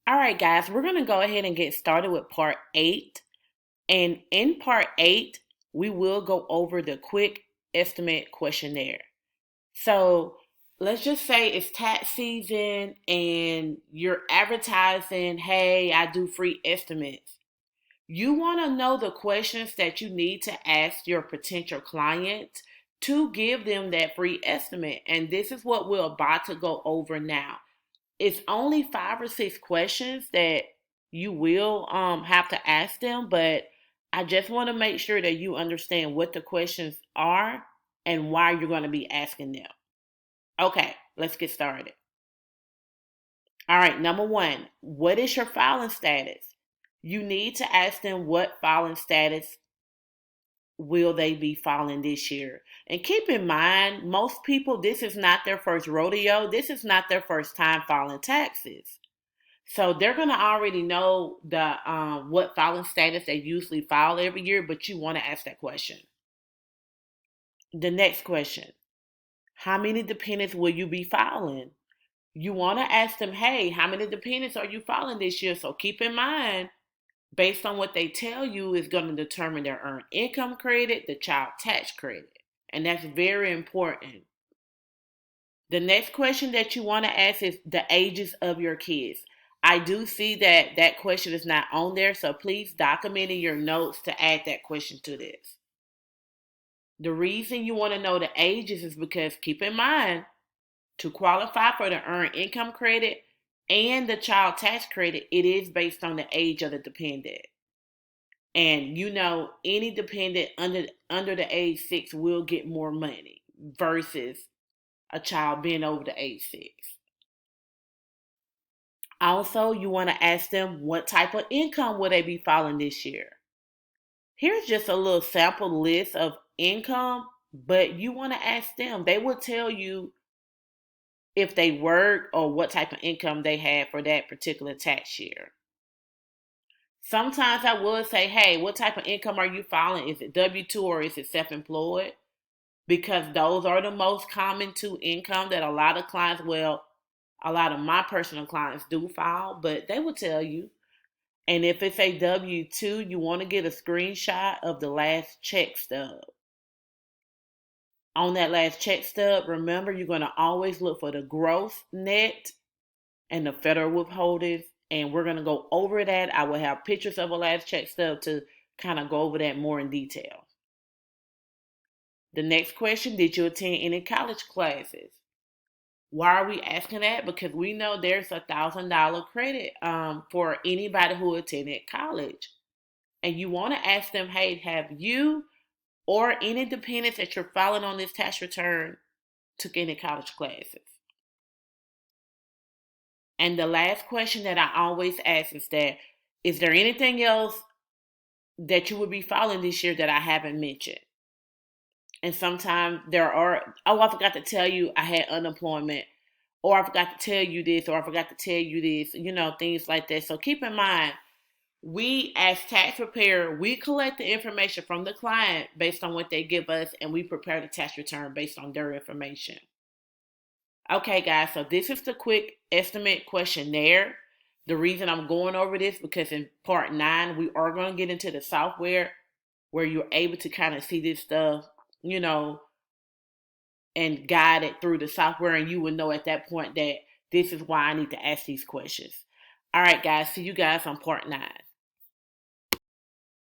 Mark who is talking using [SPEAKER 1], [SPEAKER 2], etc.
[SPEAKER 1] All right, guys, we're going to go ahead and get started with part 8. And in part 8, we will go over the quick estimate questionnaire. So let's just say it's tax season and you're advertising, hey, I do free estimates. You want to know the questions that you need to ask your potential clients to give them that free estimate. And this is what we're about to go over now. It's only 5 or 6 questions that you will have to ask them, but I just want to make sure that you understand what the questions are and why you're going to be asking them. Okay, let's get started. All right, number one, what is your filing status? You need to ask them what filing status will they be filing this year. And keep in mind, most people, this is not their first rodeo. This is not their first time filing taxes. So they're gonna already know the what filing status they usually file every year, but you want to ask that question. The next question: how many dependents will you be filing? You want to ask them, hey, how many dependents are you filing this year? So keep in mind, based on what they tell you, is going to determine their earned income credit, the child tax credit, and that's very important. The next question that you want to ask is the ages of your kids. I do see that that question is not on there, so please document in your notes to add that question to this. The reason you want to know the ages is because keep in mind, to qualify for the earned income credit and the child tax credit, it is based on the age of the dependent. And any dependent under the age 6 will get more money versus a child being over the age 6. Also, you want to ask them what type of income will they be filing this year. Here's just a little sample list of income, but you want to ask them. They will tell you if they work or what type of income they have for that particular tax year. Sometimes I would say, hey, what type of income are you filing? Is it W-2 or is it self-employed? Because those are the most common two income that a lot of clients, well, a lot of my personal clients do file, but they will tell you. And if it's a W-2, you want to get a screenshot of the last check stub. On that last check stub, remember you're going to always look for the gross net and the federal withholdings. And we're going to go over that. I will have pictures of a last check stub to kind of go over that more in detail. The next question: did you attend any college classes? Why are we asking that? Because we know there's $1,000 credit for anybody who attended college. And you want to ask them, hey, have you or any dependents that you're filing on this tax return took any college classes? And the last question that I always ask is that, is there anything else that you would be filing this year that I haven't mentioned? And sometimes there are, oh, I forgot to tell you I had unemployment, or I forgot to tell you this, or I forgot to tell you this, things like that. So keep in mind, we as tax preparer, we collect the information from the client based on what they give us, and we prepare the tax return based on their information. Okay, guys, so this is the quick estimate questionnaire. The reason I'm going over this because in part 9, we are going to get into the software where you're able to kind of see this stuff, you know, and guide it through the software, and you will know at that point that this is why I need to ask these questions. All right, guys, see you guys on part 9.